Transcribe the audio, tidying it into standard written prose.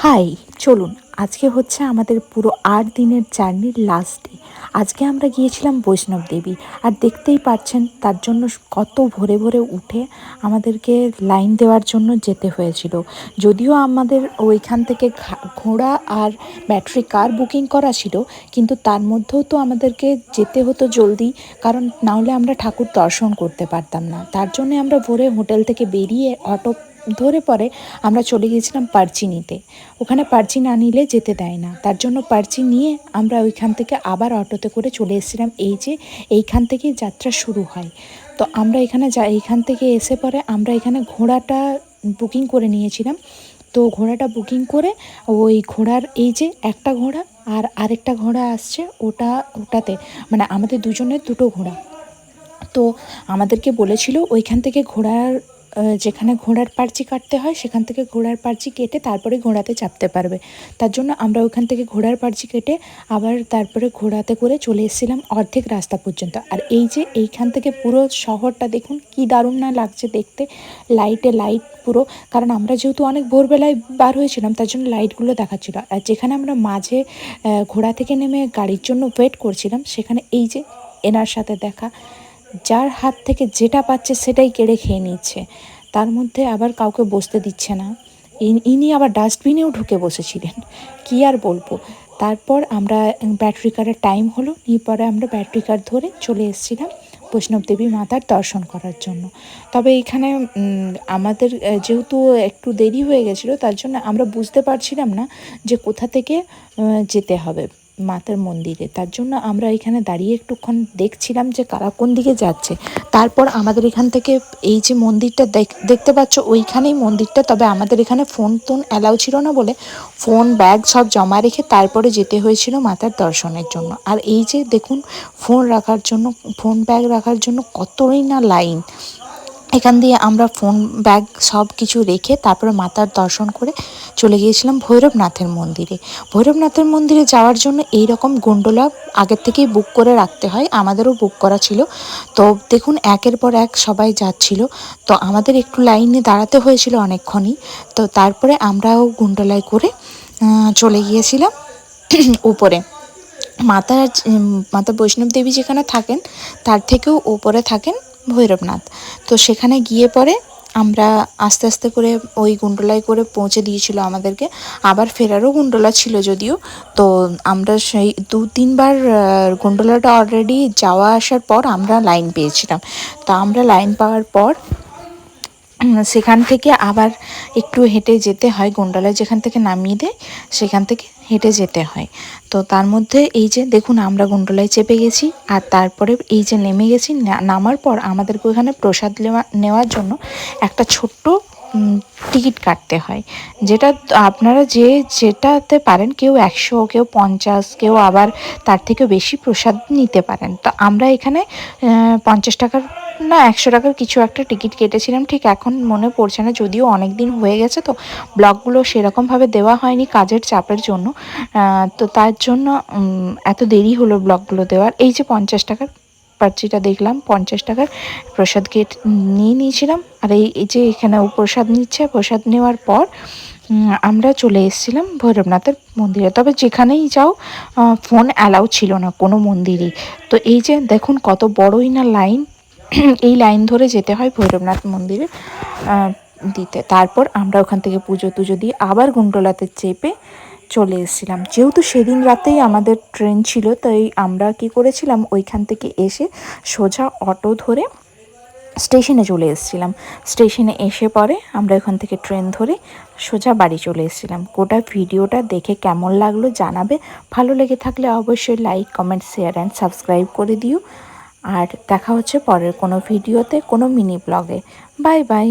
High, চলুন আজকে হচ্ছে আমাদের পুরো ৮ দিনের জার্নির লাস্ট ডে। আজকে আমরা গিয়েছিলাম বৈষ্ণব দেবী। আর দেখতেই পাচ্ছেন তার জন্য কত ভোরে ভোরে উঠে আমাদেরকে লাইন দেওয়ার জন্য যেতে হয়েছিল। যদিও আমাদের ওইখান থেকে ঘোড়া আর ব্যাটারি কার বুকিং করা ছিল, কিন্তু তার মধ্যেও তো আমাদেরকে যেতে হতো জলদি, কারণ নাহলে আমরা ঠাকুর দর্শন করতে পারতাম না। তার জন্য আমরা ভোরে হোটেল থেকে বেরিয়ে অটো ধরে পরে আমরা চলে গিয়েছিলাম পার্চি নিতে। ওখানে পার্চি না নিলে যেতে দেয় না, তার জন্য পার্চি নিয়ে আমরা ওইখান থেকে আবার অটোতে করে চলে এসেছিলাম। এই যে এইখান থেকেই যাত্রা শুরু হয়। তো আমরা এইখান থেকে এসে পরে আমরা এখানে ঘোড়াটা বুকিং করে নিয়েছিলাম। তো ঘোড়াটা বুকিং করে ওই ঘোড়ার এই যে একটা ঘোড়া আর আরেকটা ঘোড়া আসছে, ওটাতে মানে আমাদের দুজনের দুটো ঘোড়া। তো আমাদেরকে বলেছিল ওইখান থেকে যেখানে ঘোড়ার পার্চি কাটতে হয় সেখান থেকে ঘোড়ার পার্চি কেটে তারপরে ঘোড়াতে চাপতে পারবে। তার জন্য আমরা ওইখান থেকে ঘোড়ার পার্চি কেটে আবার তারপরে ঘোড়াতে করে চলে এসেছিলাম অর্ধেক রাস্তা পর্যন্ত। আর এই যে এইখান থেকে পুরো শহরটা দেখুন কি দারুণ না লাগছে দেখতে, লাইট পুরো। কারণ আমরা যেহেতু অনেক ভোরবেলায় বার হয়েছিলাম, তার জন্য লাইটগুলো দেখাচ্ছিল। আর যেখানে আমরা মাঝে ঘোড়া থেকে নেমে গাড়ির জন্য ওয়েট করছিলাম, সেখানে এই যে এনার সাথে দেখা, যার হাত থেকে যেটা পাচ্ছে সেটাই কেড়ে খেয়ে নিচ্ছে, তার মধ্যে আবার কাউকে বসতে দিচ্ছে না। ইনি আবার ডাস্টবিনেও ঢুকে বসেছিলেন, কি আর বলবো। তারপর আমরা ব্যাটারি কারের টাইম হলো, নিয়ে পরে আমরা ব্যাটারি কার ধরে চলে এসেছিলাম বৈষ্ণব দেবী মাতার দর্শন করার জন্য। তবে এখানে আমাদের যেহেতু একটু দেরি হয়ে গেছিলো, তার জন্য আমরা বুঝতে পারছিলাম না যে কোথা থেকে যেতে হবে মাতার মন্দিরে। তার জন্য আমরা এখানে দাঁড়িয়ে একটুক্ষণ দেখছিলাম যে কারা কোন দিকে যাচ্ছে। তারপর আমাদের এখান থেকে এই যে মন্দিরটা দেখতে পাচ্ছ, ওইখানেই মন্দিরটা। তবে আমাদের এখানে ফোন টোন অ্যালাউ ছিল না বলে ফোন ব্যাগ সব জমা রেখে তারপরে যেতে হয়েছিল মাতার দর্শনের জন্য। আর এই যে দেখুন, ফোন ব্যাগ রাখার জন্য কতই না লাইন। এখান দিয়ে আমরা ফোন ব্যাগ সব কিছু রেখে তারপরে মাতার দর্শন করে চলে গিয়েছিলাম ভৈরবনাথের মন্দিরে। ভৈরবনাথের মন্দিরে যাওয়ার জন্য এই রকম গোন্ডোলা আগের থেকেই বুক করে রাখতে হয়, আমাদেরও বুক করা ছিল। তো দেখুন একের পর এক সবাই যাচ্ছিল, তো আমাদের একটু লাইনে দাঁড়াতে হয়েছিল অনেকক্ষণই। তো তারপরে আমরাও গোন্ডোলায় করে চলে গিয়েছিলাম উপরে। মাতা মাতা বৈষ্ণব দেবী যেখানে থাকেন তার থেকেও ওপরে থাকেন ভৈরবনাথ। তো সেখানে গিয়ে পরে আমরা আস্তে আস্তে করে ওই গুন্ডোলায় করে পৌঁছে দিয়েছিল আমাদেরকে। আবার ফেরারও গুন্ডোলা ছিল যদিও। তো আমরা সেই ২-৩ বার গুন্ডোলাটা অলরেডি যাওয়া আসার পর আমরা লাইন পেয়েছিলাম। তো আমরা লাইন পাওয়ার পর সেখান থেকে আবার একটু হেঁটে যেতে হয়, গোন্ডালায় যেখান থেকে নামিয়ে দেয় সেখান থেকে হেঁটে যেতে হয়। তো তার মধ্যে এই যে দেখুন আমরা গোন্ডোলায় চেপে গেছি, আর তারপরে এই যে নেমে গেছি। নামার পর আমাদেরকে ওখানে প্রসাদ নেওয়ার জন্য একটা ছোট্ট টিকিট কাটতে হয়, যেটা আপনারা যেটাতে পারেন, কেউ ১০০, কেউ ৫০, কেউ আবার তার থেকেও বেশি প্রসাদ নিতে পারেন। তো আমরা এখানে ৫০ টাকার না ১০০ টাকার কিছু একটা টিকিট কেটেছিলাম, ঠিক এখন মনে পড়ছে না, যদিও অনেক দিন হয়ে গেছে। তো ব্লগগুলো সেরকমভাবে দেওয়া হয়নি কাজের চাপের জন্য। তো তার জন্য এত দেরি হলো ব্লগগুলো দেওয়ার। এই যে ৫০ টাকার পার্চিটা দেখলাম, ৫০ টাকার প্রসাদ নিয়ে নিয়েছিলাম। আর এই যে এখানে প্রসাদ নিচ্ছে, প্রসাদ নেওয়ার পর আমরা চলে এসেছিলাম ভৈরবনাথের মন্দিরে। তবে যেখানেই যাও ফোন অ্যালাউ ছিল না কোনো মন্দিরেই। তো এই যে দেখুন কত বড়ই না লাইন, এই লাইন ধরে যেতে হয় ভৈরবনাথ মন্দিরে দিতে। তারপর আমরা ওখান থেকে পুজো টুজো দিয়ে আবার গুন্ডোলাতে চেপে চলে এসেছিলাম। যেহেতু সেদিন রাতেই আমাদের ট্রেন ছিল, তাই আমরা কি করেছিলাম, ওইখান থেকে এসে সোজা অটো ধরে স্টেশনে চলে এসেছিলাম। স্টেশনে এসে পরে আমরা ওখান থেকে ট্রেন ধরে সোজা বাড়ি চলে এসেছিলাম। গোটা ভিডিওটা দেখে কেমন লাগলো জানাবে। ভালো লেগে থাকলে অবশ্যই like, comment, share and subscribe করে দিও। আর দেখা হচ্ছে পরের কোনো ভিডিওতে, কোনো মিনি ব্লগে। Bye bye.